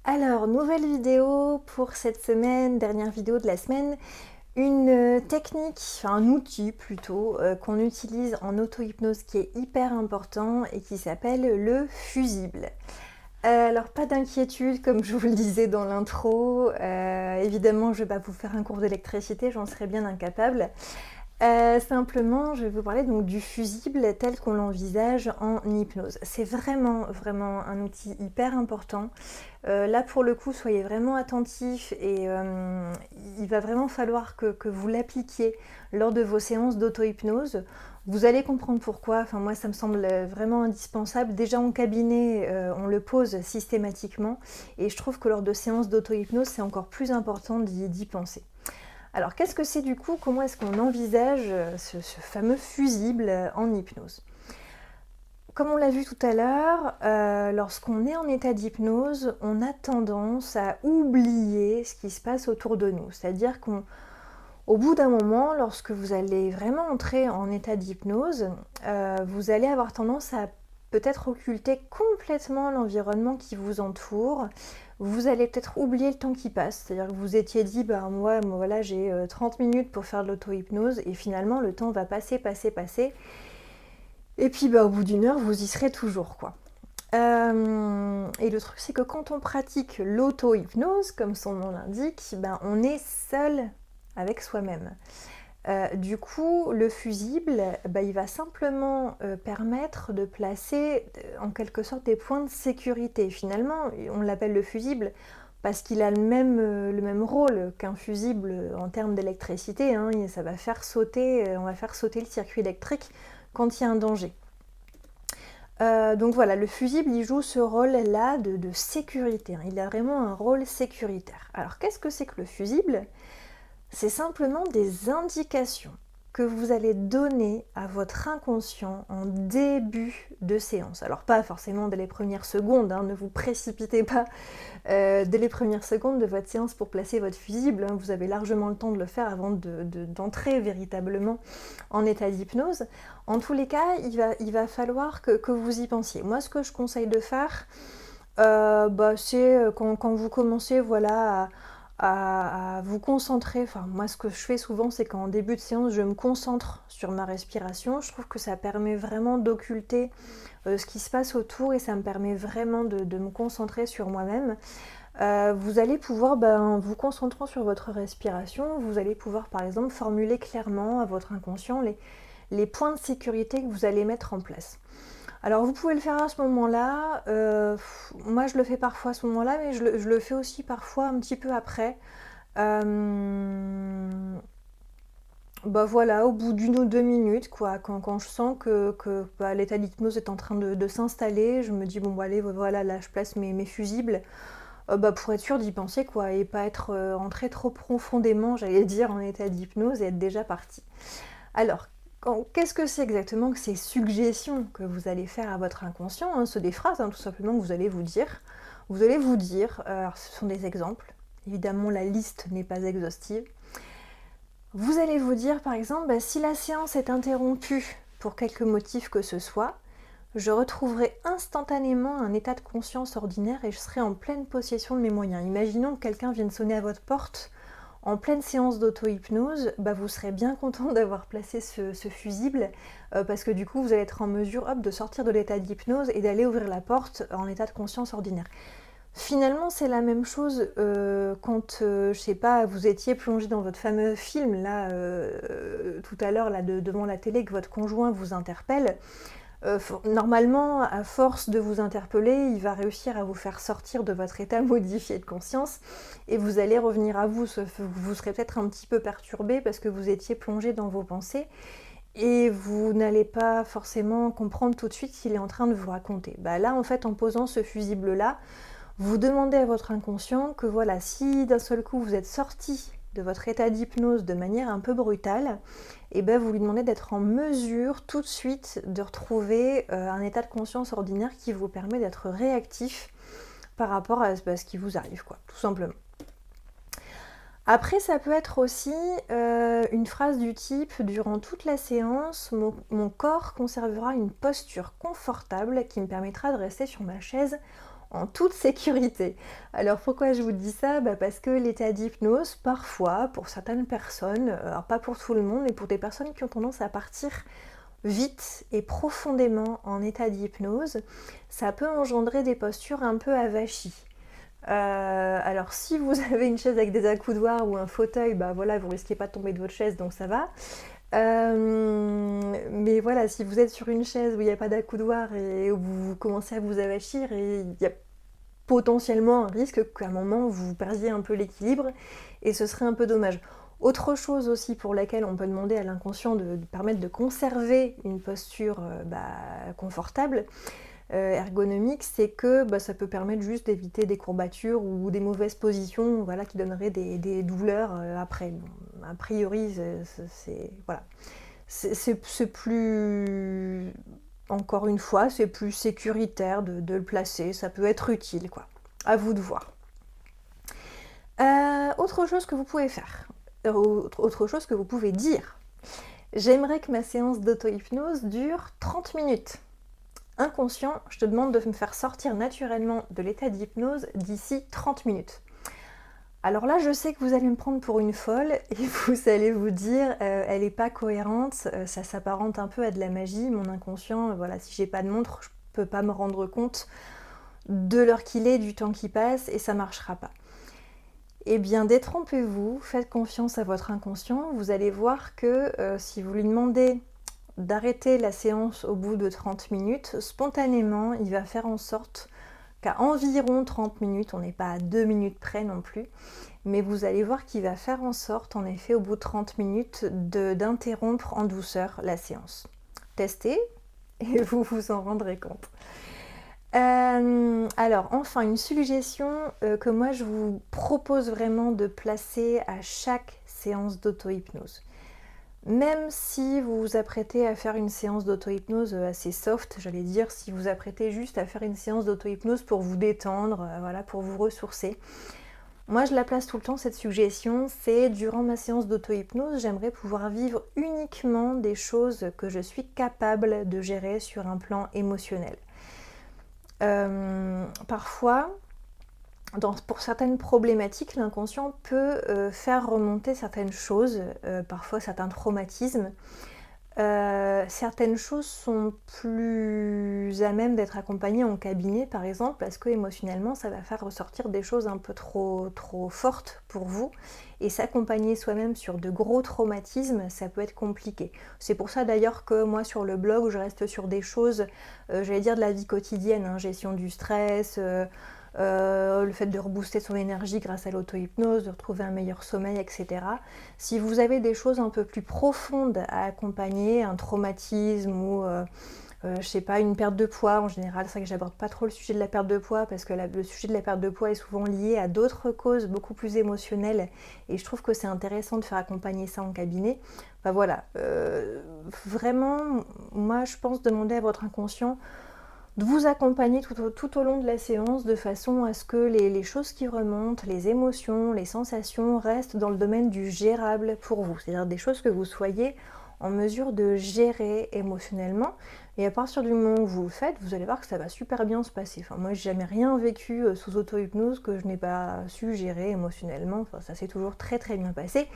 Alors, nouvelle vidéo pour cette semaine, dernière vidéo de la semaine. Une technique, enfin un outil plutôt, qu'on utilise en auto-hypnose qui est hyper important et qui s'appelle le fusible. Alors pas d'inquiétude, comme je vous le disais dans l'intro, évidemment je vais pas vous faire un cours d'électricité, j'en serais bien incapable. Simplement, je vais vous parler donc du fusible tel qu'on l'envisage en hypnose. C'est vraiment un outil hyper important. Là pour le coup, soyez vraiment attentifs et il va vraiment falloir que vous l'appliquiez lors de vos séances d'auto-hypnose. Vous allez comprendre pourquoi, enfin moi ça me semble vraiment indispensable. Déjà en cabinet, on le pose systématiquement et je trouve que lors de séances d'auto-hypnose, c'est encore plus important d'y penser. Alors qu'est-ce que c'est du coup? Comment est-ce qu'on envisage ce fameux fusible en hypnose? Comme on l'a vu tout à l'heure, lorsqu'on est en état d'hypnose, on a tendance à oublier ce qui se passe autour de nous. C'est-à-dire qu'au bout d'un moment, lorsque vous allez vraiment entrer en état d'hypnose, vous allez avoir tendance à peut-être occulter complètement l'environnement qui vous entoure. Vous allez peut-être oublier le temps qui passe. C'est-à-dire que vous étiez dit, moi voilà, j'ai 30 minutes pour faire de l'auto-hypnose et finalement le temps va passer. Et puis au bout d'une heure, vous y serez toujours, quoi. Et le truc, c'est que quand on pratique l'auto-hypnose, comme son nom l'indique, on est seul avec soi-même. Du coup, le fusible, il va simplement permettre de placer en quelque sorte des points de sécurité. Finalement, on l'appelle le fusible parce qu'il a le même rôle qu'un fusible en termes d'électricité. Hein, ça va faire sauter, on va faire sauter le circuit électrique quand il y a un danger. Donc voilà, le fusible, il joue ce rôle-là de sécurité. Hein. Il a vraiment un rôle sécuritaire. Alors qu'est-ce que c'est que le fusible? C'est simplement des indications que vous allez donner à votre inconscient en début de séance. Alors pas forcément dès les premières secondes, hein, ne vous précipitez pas dès les premières secondes de votre séance pour placer votre fusible, hein, vous avez largement le temps de le faire avant d'entrer véritablement en état d'hypnose. En tous les cas, il va falloir que vous y pensiez. Moi, ce que je conseille de faire, c'est quand vous commencez à vous concentrer. Enfin, moi, ce que je fais souvent, c'est qu'en début de séance, je me concentre sur ma respiration. Je trouve que ça permet vraiment d'occulter ce qui se passe autour et ça me permet vraiment de me concentrer sur moi-même. Vous allez pouvoir, vous concentrant sur votre respiration, vous allez pouvoir par exemple formuler clairement à votre inconscient les points de sécurité que vous allez mettre en place. Alors vous pouvez le faire à ce moment-là, moi je le fais parfois à ce moment-là, mais je le fais aussi parfois un petit peu après. Voilà, au bout d'une ou deux minutes, quoi, quand je sens que l'état d'hypnose est en train de s'installer, je me dis allez, voilà, là je place mes fusibles, pour être sûr d'y penser, quoi, et pas être entré trop profondément, j'allais dire, en état d'hypnose et être déjà parti. Alors, qu'est-ce que c'est exactement que ces suggestions que vous allez faire à votre inconscient, hein? C'est des phrases, hein, tout simplement, que vous allez vous dire. Vous allez vous dire, alors ce sont des exemples, évidemment la liste n'est pas exhaustive. Vous allez vous dire par exemple, si la séance est interrompue pour quelque motif que ce soit, je retrouverai instantanément un état de conscience ordinaire et je serai en pleine possession de mes moyens. Imaginons que quelqu'un vienne sonner à votre porte en pleine séance d'auto-hypnose, vous serez bien content d'avoir placé ce fusible parce que du coup vous allez être en mesure de sortir de l'état d'hypnose et d'aller ouvrir la porte en état de conscience ordinaire. Finalement, c'est la même chose quand, je sais pas, vous étiez plongé dans votre fameux film, là, tout à l'heure, là, devant la télé, que votre conjoint vous interpelle. Normalement, à force de vous interpeller, il va réussir à vous faire sortir de votre état modifié de conscience et vous allez revenir à vous. Vous serez peut-être un petit peu perturbé parce que vous étiez plongé dans vos pensées et vous n'allez pas forcément comprendre tout de suite ce qu'il est en train de vous raconter. Là, en fait, en posant ce fusible-là, vous demandez à votre inconscient que voilà, si d'un seul coup vous êtes sorti de votre état d'hypnose de manière un peu brutale, et vous lui demandez d'être en mesure tout de suite de retrouver un état de conscience ordinaire qui vous permet d'être réactif par rapport à ce qui vous arrive, quoi, tout simplement. Après, ça peut être aussi une phrase du type « Durant toute la séance, mon corps conservera une posture confortable qui me permettra de rester sur ma chaise en toute sécurité. Alors pourquoi je vous dis ça? Parce que l'état d'hypnose, parfois, pour certaines personnes, alors pas pour tout le monde, mais pour des personnes qui ont tendance à partir vite et profondément en état d'hypnose, ça peut engendrer des postures un peu avachies. Alors si vous avez une chaise avec des accoudoirs ou un fauteuil, voilà, vous risquez pas de tomber de votre chaise, donc ça va. Mais voilà, si vous êtes sur une chaise où il n'y a pas d'accoudoir et où vous commencez à vous avachir, et il y a potentiellement un risque qu'à un moment vous perdiez un peu l'équilibre et ce serait un peu dommage. Autre chose aussi pour laquelle on peut demander à l'inconscient de permettre de conserver une posture confortable, ergonomique, c'est que ça peut permettre juste d'éviter des courbatures ou des mauvaises positions, voilà, qui donneraient des douleurs après. Bon, a priori, c'est plus, encore une fois, c'est plus sécuritaire de le placer, ça peut être utile, quoi. À vous de voir. Autre chose que vous pouvez faire, autre chose que vous pouvez dire. J'aimerais que ma séance d'auto-hypnose dure 30 minutes. Inconscient, je te demande de me faire sortir naturellement de l'état d'hypnose d'ici 30 minutes. Alors là, je sais que vous allez me prendre pour une folle et vous allez vous dire, elle n'est pas cohérente, ça s'apparente un peu à de la magie, mon inconscient, voilà, si j'ai pas de montre, je peux pas me rendre compte de l'heure qu'il est, du temps qui passe et ça marchera pas. Eh bien, détrompez-vous, faites confiance à votre inconscient, vous allez voir que si vous lui demandez d'arrêter la séance au bout de 30 minutes, spontanément, il va faire en sorte qu'à environ 30 minutes, on n'est pas à 2 minutes près non plus, mais vous allez voir qu'il va faire en sorte, en effet, au bout de 30 minutes, d'interrompre en douceur la séance. Testez et vous vous en rendrez compte. Alors, enfin, une suggestion que moi je vous propose vraiment de placer à chaque séance d'auto-hypnose. Même si vous vous apprêtez à faire une séance d'auto-hypnose assez soft, j'allais dire, si vous vous apprêtez juste à faire une séance d'auto-hypnose pour vous détendre, voilà, pour vous ressourcer, moi je la place tout le temps, cette suggestion, c'est durant ma séance d'auto-hypnose, j'aimerais pouvoir vivre uniquement des choses que je suis capable de gérer sur un plan émotionnel. Parfois, pour certaines problématiques, l'inconscient peut faire remonter certaines choses, parfois certains traumatismes. Certaines choses sont plus à même d'être accompagnées en cabinet, par exemple, parce que émotionnellement, ça va faire ressortir des choses un peu trop fortes pour vous. Et s'accompagner soi-même sur de gros traumatismes, ça peut être compliqué. C'est pour ça d'ailleurs que moi, sur le blog, je reste sur des choses, j'allais dire de la vie quotidienne, hein, gestion du stress, le fait de rebooster son énergie grâce à l'auto-hypnose, de retrouver un meilleur sommeil, etc. Si vous avez des choses un peu plus profondes à accompagner, un traumatisme ou je sais pas, une perte de poids, en général, c'est vrai que j'aborde pas trop le sujet de la perte de poids parce que le sujet de la perte de poids est souvent lié à d'autres causes beaucoup plus émotionnelles et je trouve que c'est intéressant de faire accompagner ça en cabinet. Voilà, vraiment, moi je pense demander à votre inconscient de vous accompagner tout au long de la séance de façon à ce que les choses qui remontent, les émotions, les sensations restent dans le domaine du gérable pour vous. C'est-à-dire des choses que vous soyez en mesure de gérer émotionnellement. Et à partir du moment où vous le faites, vous allez voir que ça va super bien se passer. Enfin, moi, j'ai jamais rien vécu sous auto-hypnose que je n'ai pas su gérer émotionnellement. Enfin, ça s'est toujours très très bien passé.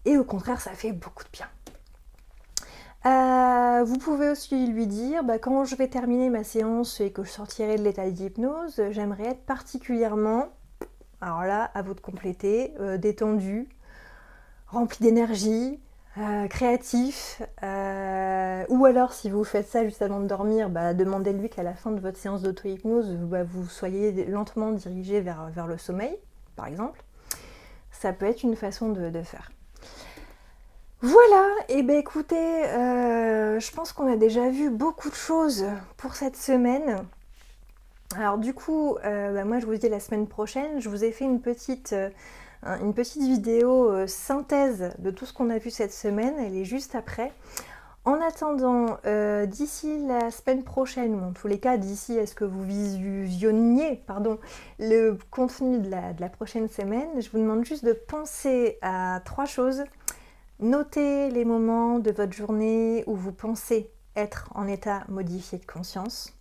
Et au contraire, ça fait beaucoup de bien. Vous pouvez aussi lui dire, quand je vais terminer ma séance et que je sortirai de l'état d'hypnose, j'aimerais être particulièrement, alors là, à vous de compléter, détendu, rempli d'énergie, créatif, ou alors si vous faites ça juste avant de dormir, demandez-lui qu'à la fin de votre séance d'auto-hypnose, vous soyez lentement dirigé vers le sommeil, par exemple. Ça peut être une façon de faire. Voilà, et écoutez, je pense qu'on a déjà vu beaucoup de choses pour cette semaine. Alors du coup, moi je vous dis la semaine prochaine, je vous ai fait une petite vidéo synthèse de tout ce qu'on a vu cette semaine, elle est juste après. En attendant, d'ici la semaine prochaine, ou en tous les cas d'ici à ce que vous visionniez le contenu de la prochaine semaine, je vous demande juste de penser à 3 choses. Notez les moments de votre journée où vous pensez être en état modifié de conscience.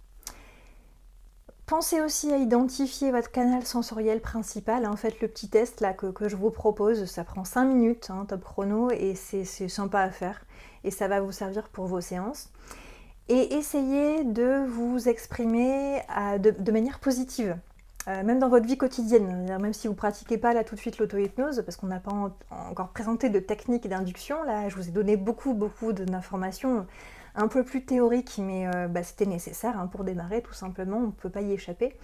Pensez aussi à identifier votre canal sensoriel principal, hein. Faites le petit test là que je vous propose, ça prend 5 minutes, hein, top chrono, et c'est sympa à faire, et ça va vous servir pour vos séances. Et essayez de vous exprimer de manière positive, même dans votre vie quotidienne, même si vous ne pratiquez pas là tout de suite l'auto-hypnose, parce qu'on n'a pas encore présenté de technique d'induction, là je vous ai donné beaucoup d'informations un peu plus théoriques, mais c'était nécessaire, hein, pour démarrer tout simplement, on ne peut pas y échapper.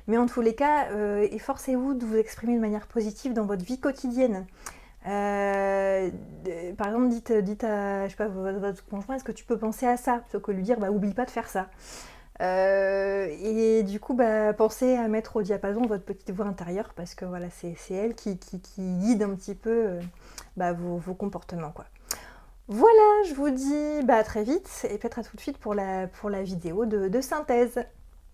Mais en tous les cas, efforcez-vous de vous exprimer de manière positive dans votre vie quotidienne. Par exemple, dites à, je sais pas, votre conjoint, est-ce que tu peux penser à ça, plutôt que lui dire, oublie pas de faire ça. Et du coup, pensez à mettre au diapason votre petite voix intérieure, parce que voilà, c'est elle qui guide un petit peu vos comportements, quoi. Voilà, je vous dis à très vite, et peut-être à tout de suite pour la vidéo de synthèse.